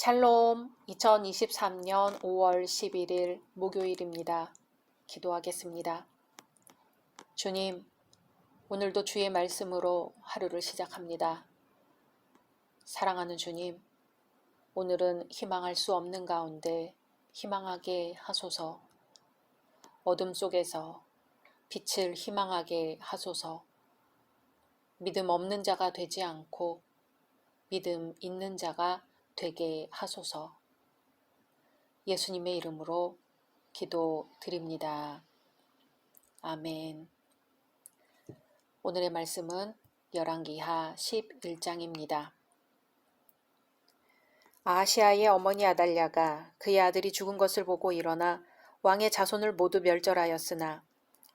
샬롬, 2023년 5월 11일 목요일입니다. 기도하겠습니다. 주님, 오늘도 주의 말씀으로 하루를 시작합니다. 사랑하는 주님, 오늘은 희망할 수 없는 가운데 희망하게 하소서. 어둠 속에서 빛을 희망하게 하소서. 믿음 없는 자가 되지 않고 믿음 있는 자가 되게 하소서. 예수님의 이름으로 기도드립니다. 아멘. 오늘의 말씀은 열왕기하 11장입니다. 아하시아의 어머니 아달랴가 그의 아들이 죽은 것을 보고 일어나 왕의 자손을 모두 멸절하였으나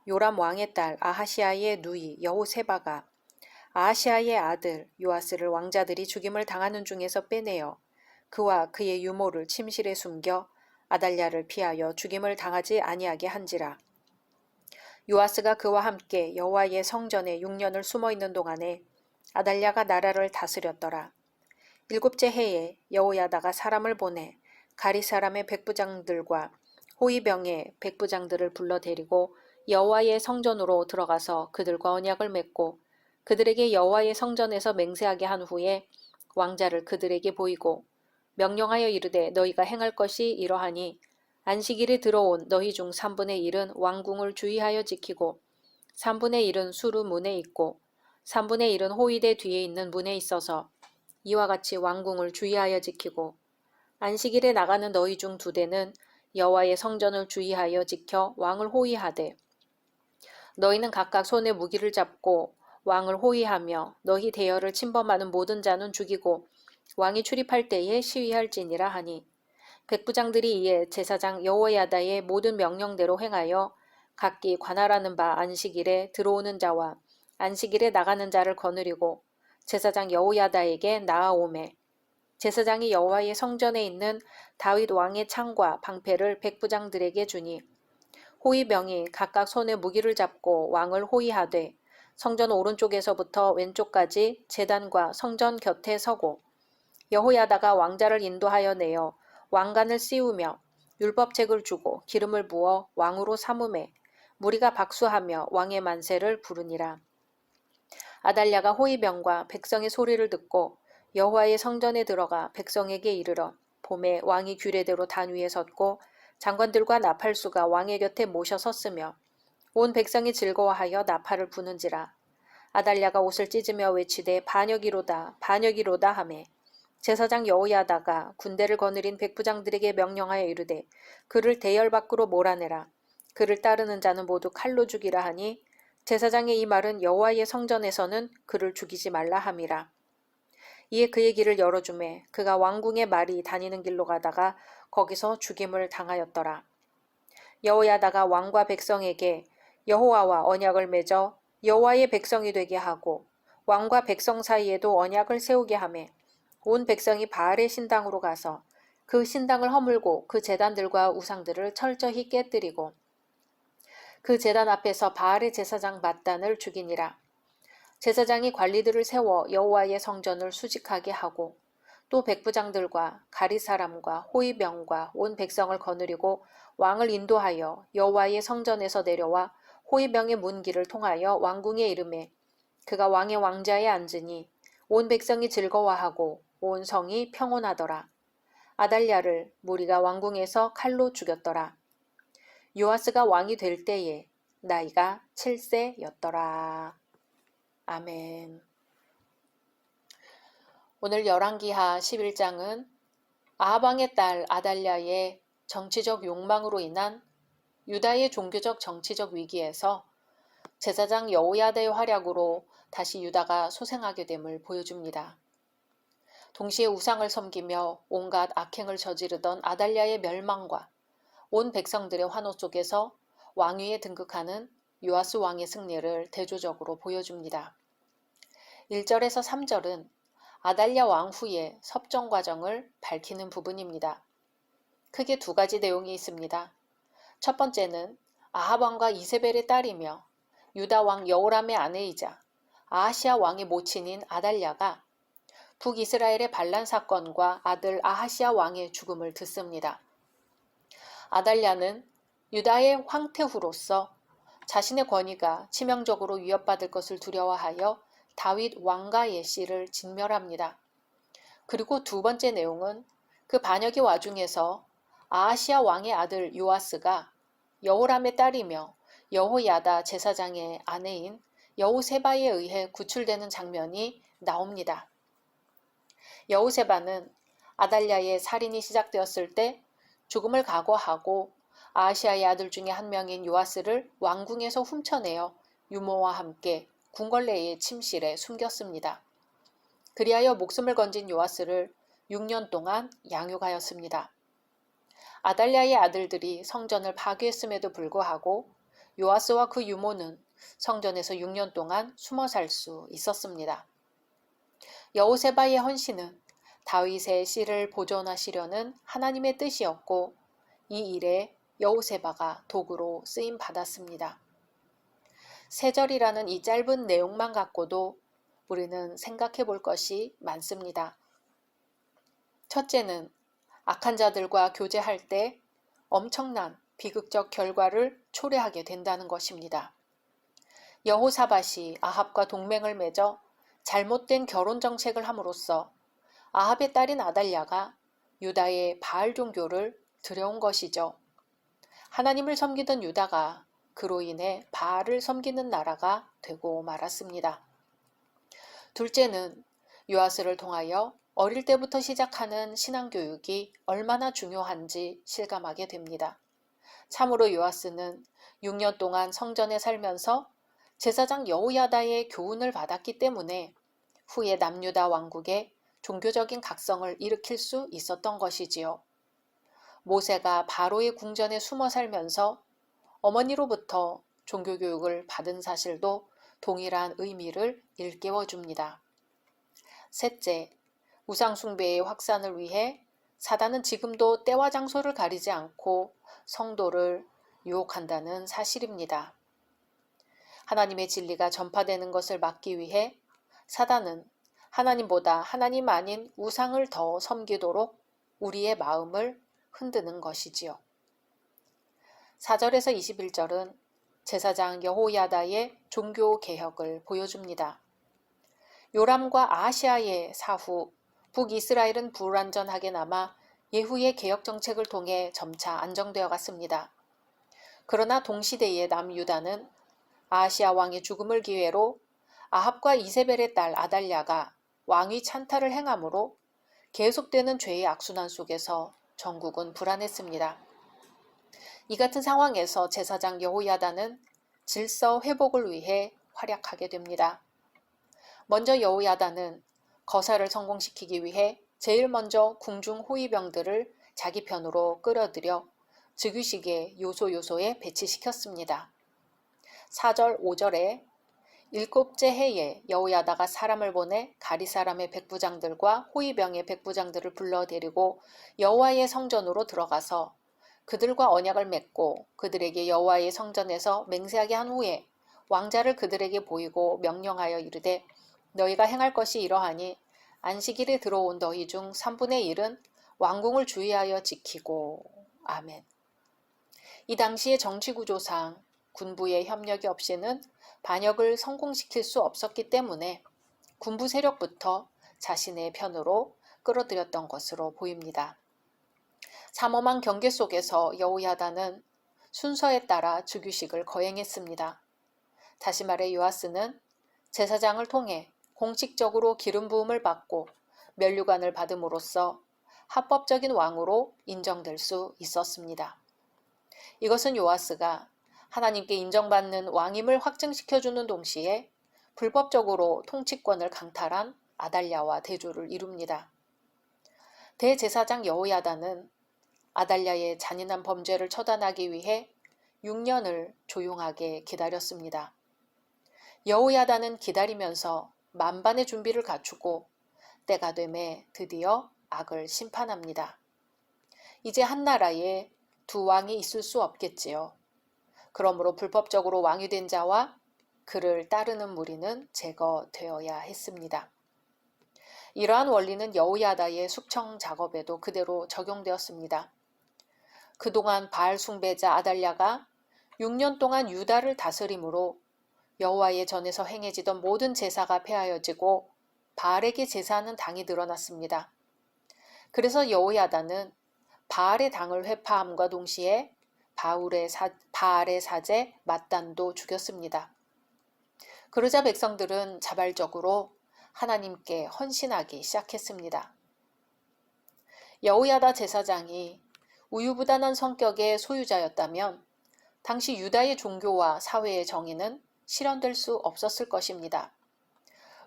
요람 왕의 딸 아하시아의 누이 여호세바가 아하시아의 아들 요아스를 왕자들이 죽임을 당하는 중에서 빼내어 그와 그의 유모를 침실에 숨겨 아달랴를 피하여 죽임을 당하지 아니하게 한지라. 요아스가 그와 함께 여호와의 성전에 6년을 숨어있는 동안에 아달랴가 나라를 다스렸더라. 7째 해에 여호야다가 사람을 보내 가리 사람의 백부장들과 호위병의 백부장들을 불러 데리고 여호와의 성전으로 들어가서 그들과 언약을 맺고 그들에게 여호와의 성전에서 맹세하게 한 후에 왕자를 그들에게 보이고 명령하여 이르되 너희가 행할 것이 이러하니 안식일에 들어온 너희 중 3분의 1은 왕궁을 주의하여 지키고 3분의 1은 수루 문에 있고 3분의 1은 호위대 뒤에 있는 문에 있어서 이와 같이 왕궁을 주의하여 지키고 안식일에 나가는 너희 중 2대는 여호와의 성전을 주의하여 지켜 왕을 호위하되 너희는 각각 손에 무기를 잡고 왕을 호위하며 너희 대열을 침범하는 모든 자는 죽이고 왕이 출입할 때에 시위할지니라 하니 백부장들이 이에 제사장 여호야다의 모든 명령대로 행하여 각기 관할하는 바 안식일에 들어오는 자와 안식일에 나가는 자를 거느리고 제사장 여호야다에게 나아오매 제사장이 여호와의 성전에 있는 다윗 왕의 창과 방패를 백부장들에게 주니 호위병이 각각 손에 무기를 잡고 왕을 호위하되 성전 오른쪽에서부터 왼쪽까지 제단과 성전 곁에 서고 여호야다가 왕자를 인도하여 내어 왕관을 씌우며 율법책을 주고 기름을 부어 왕으로 삼음에 무리가 박수하며 왕의 만세를 부르니라. 아달랴가 호위병과 백성의 소리를 듣고 여호와의 성전에 들어가 백성에게 이르러 봄에 왕이 규례대로 단 위에 섰고 장관들과 나팔수가 왕의 곁에 모셔 섰으며 온 백성이 즐거워하여 나팔을 부는지라. 아달랴가 옷을 찢으며 외치되 반역이로다 반역이로다 하매 제사장 여호야다가 군대를 거느린 백부장들에게 명령하여 이르되 그를 대열 밖으로 몰아내라. 그를 따르는 자는 모두 칼로 죽이라 하니 제사장의 이 말은 여호와의 성전에서는 그를 죽이지 말라 함이라. 이에 그의 길을 열어주매 그가 왕궁의 말이 다니는 길로 가다가 거기서 죽임을 당하였더라. 여호야다가 왕과 백성에게 여호와와 언약을 맺어 여호와의 백성이 되게 하고 왕과 백성 사이에도 언약을 세우게 하매 온 백성이 바알의 신당으로 가서 그 신당을 허물고 그 제단들과 우상들을 철저히 깨뜨리고 그 제단 앞에서 바알의 제사장 맏단을 죽이니라. 제사장이 관리들을 세워 여호와의 성전을 수직하게 하고 또 백부장들과 가릿 사람과 호위병과 온 백성을 거느리고 왕을 인도하여 여호와의 성전에서 내려와 호위병의 문길을 통하여 왕궁에 이르매 그가 왕의 왕자에 앉으니 온 백성이 즐거워하고 온 성이 평온하더라. 아달랴를 무리가 왕궁에서 칼로 죽였더라. 요아스가 왕이 될 때에 나이가 7세였더라. 아멘. 오늘 열왕기하 11장은 아합 왕의 딸 아달랴의 정치적 욕망으로 인한 유다의 종교적 정치적 위기에서 제사장 여호야다의 활약으로 다시 유다가 소생하게 됨을 보여줍니다. 동시에 우상을 섬기며 온갖 악행을 저지르던 아달랴의 멸망과 온 백성들의 환호 속에서 왕위에 등극하는 요아스 왕의 승리를 대조적으로 보여줍니다. 1절에서 3절은 아달랴 왕 후의 섭정 과정을 밝히는 부분입니다. 크게 2가지 내용이 있습니다. 첫 번째는 아합 왕과 이세벨의 딸이며 유다 왕 여호람의 아내이자 아하시아 왕의 모친인 아달랴가 북이스라엘의 반란 사건과 아들 아하시아 왕의 죽음을 듣습니다. 아달랴는 유다의 황태후로서 자신의 권위가 치명적으로 위협받을 것을 두려워하여 다윗 왕과 예시를 진멸합니다. 그리고 2번째 내용은 그 반역의 와중에서 아하시아 왕의 아들 요아스가 여호람의 딸이며 여호야다 제사장의 아내인 여호세바에 의해 구출되는 장면이 나옵니다. 여호세바는 아달랴의 살인이 시작되었을 때 죽음을 각오하고 아하시아의 아들 중에 한 명인 요아스를 왕궁에서 훔쳐내어 유모와 함께 궁궐내의 침실에 숨겼습니다. 그리하여 목숨을 건진 요아스를 6년 동안 양육하였습니다. 아달랴의 아들들이 성전을 파괴했음에도 불구하고 요아스와 그 유모는 성전에서 6년 동안 숨어 살 수 있었습니다. 여호세바의 헌신은 다윗의 씨를 보존하시려는 하나님의 뜻이었고 이 일에 여호세바가 도구로 쓰임 받았습니다. 3절이라는 이 짧은 내용만 갖고도 우리는 생각해 볼 것이 많습니다. 첫째는 악한 자들과 교제할 때 엄청난 비극적 결과를 초래하게 된다는 것입니다. 여호사밧이 아합과 동맹을 맺어 잘못된 결혼 정책을 함으로써 아합의 딸인 아달랴가 유다의 바알 종교를 들여온 것이죠. 하나님을 섬기던 유다가 그로 인해 바알을 섬기는 나라가 되고 말았습니다. 둘째는 요아스를 통하여 어릴 때부터 시작하는 신앙교육이 얼마나 중요한지 실감하게 됩니다. 참으로 요아스는 6년 동안 성전에 살면서 제사장 여호야다의 교훈을 받았기 때문에 후에 남유다 왕국에 종교적인 각성을 일으킬 수 있었던 것이지요. 모세가 바로의 궁전에 숨어 살면서 어머니로부터 종교교육을 받은 사실도 동일한 의미를 일깨워 줍니다. 셋째, 우상숭배의 확산을 위해 사단은 지금도 때와 장소를 가리지 않고 성도를 유혹한다는 사실입니다. 하나님의 진리가 전파되는 것을 막기 위해 사단은 하나님보다 하나님 아닌 우상을 더 섬기도록 우리의 마음을 흔드는 것이지요. 4절에서 21절은 제사장 여호야다의 종교 개혁을 보여줍니다. 요람과 아하시아의 사후 북이스라엘은 불완전하게 남아 예후의 개혁 정책을 통해 점차 안정되어 갔습니다. 그러나 동시대의 남유다는 아하시아 왕의 죽음을 기회로 아합과 이세벨의 딸 아달랴가 왕위 찬탈을 행함으로 계속되는 죄의 악순환 속에서 전국은 불안했습니다. 이 같은 상황에서 제사장 여호야다는 질서 회복을 위해 활약하게 됩니다. 먼저 여호야다는 거사를 성공시키기 위해 제일 먼저 궁중 호위병들을 자기 편으로 끌어들여 즉위식의 요소에 배치시켰습니다. 4절 5절에 일곱째 해에 여호야다가 사람을 보내 가리 사람의 백부장들과 호위병의 백부장들을 불러 데리고 여호와의 성전으로 들어가서 그들과 언약을 맺고 그들에게 여호와의 성전에서 맹세하게 한 후에 왕자를 그들에게 보이고 명령하여 이르되 너희가 행할 것이 이러하니 안식일에 들어온 너희 중 3분의 1은 왕궁을 주의하여 지키고. 아멘. 이 당시의 정치구조상 군부의 협력이 없이는 반역을 성공시킬 수 없었기 때문에 군부 세력부터 자신의 편으로 끌어들였던 것으로 보입니다. 삼엄한 경계 속에서 여호야다는 순서에 따라 즉위식을 거행했습니다. 다시 말해 요아스는 제사장을 통해 공식적으로 기름 부음을 받고 면류관을 받음으로써 합법적인 왕으로 인정될 수 있었습니다. 이것은 요아스가 하나님께 인정받는 왕임을 확증시켜주는 동시에 불법적으로 통치권을 강탈한 아달랴와 대조를 이룹니다. 대제사장 여호야다는 아달랴의 잔인한 범죄를 처단하기 위해 6년을 조용하게 기다렸습니다. 여호야다는 기다리면서 만반의 준비를 갖추고 때가 되매 드디어 악을 심판합니다. 이제 한 나라에 두 왕이 있을 수 없겠지요. 그러므로 불법적으로 왕이 된 자와 그를 따르는 무리는 제거되어야 했습니다. 이러한 원리는 여호야다의 숙청 작업에도 그대로 적용되었습니다. 그동안 바알 숭배자 아달랴가 6년 동안 유다를 다스림으로 여호와의 전에서 행해지던 모든 제사가 폐하여지고 바알에게 제사하는 당이 늘어났습니다. 그래서 여호야다는 바알의 당을 회파함과 동시에 바알의 사제 맏단도 죽였습니다. 그러자 백성들은 자발적으로 하나님께 헌신하기 시작했습니다. 여호야다 제사장이 우유부단한 성격의 소유자였다면 당시 유다의 종교와 사회의 정의는 실현될 수 없었을 것입니다.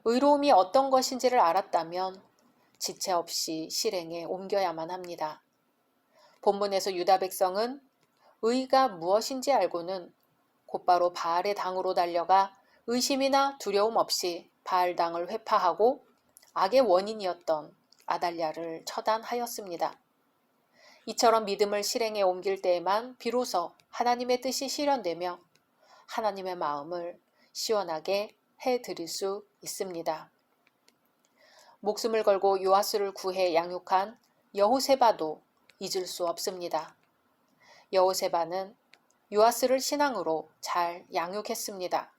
의로움이 어떤 것인지를 알았다면 지체 없이 실행에 옮겨야만 합니다. 본문에서 유다 백성은 의가 무엇인지 알고는 곧바로 바알의 당으로 달려가 의심이나 두려움 없이 바알 당을 회파하고 악의 원인이었던 아달랴를 처단하였습니다. 이처럼 믿음을 실행에 옮길 때에만 비로소 하나님의 뜻이 실현되며 하나님의 마음을 시원하게 해드릴 수 있습니다. 목숨을 걸고 요아스를 구해 양육한 여호세바도 잊을 수 없습니다. 여호세바는 요아스를 신앙으로 잘 양육했습니다.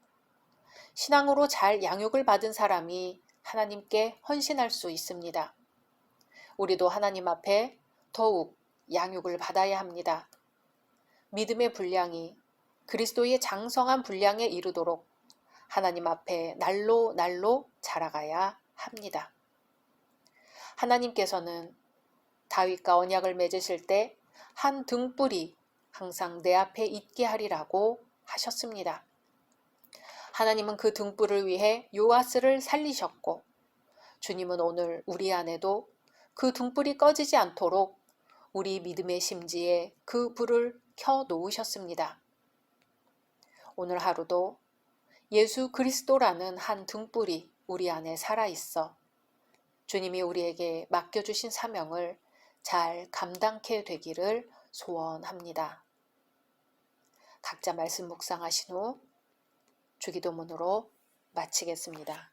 신앙으로 잘 양육을 받은 사람이 하나님께 헌신할 수 있습니다. 우리도 하나님 앞에 더욱 양육을 받아야 합니다. 믿음의 분량이 그리스도의 장성한 분량에 이르도록 하나님 앞에 날로 자라가야 합니다. 하나님께서는 다윗과 언약을 맺으실 때 한 등불이 항상 내 앞에 있게 하리라고 하셨습니다. 하나님은 그 등불을 위해 요아스를 살리셨고 주님은 오늘 우리 안에도 그 등불이 꺼지지 않도록 우리 믿음의 심지에 그 불을 켜 놓으셨습니다. 오늘 하루도 예수 그리스도라는 한 등불이 우리 안에 살아있어 주님이 우리에게 맡겨주신 사명을 잘 감당케 되기를 소원합니다. 각자 말씀 묵상하신 후 주기도문으로 마치겠습니다.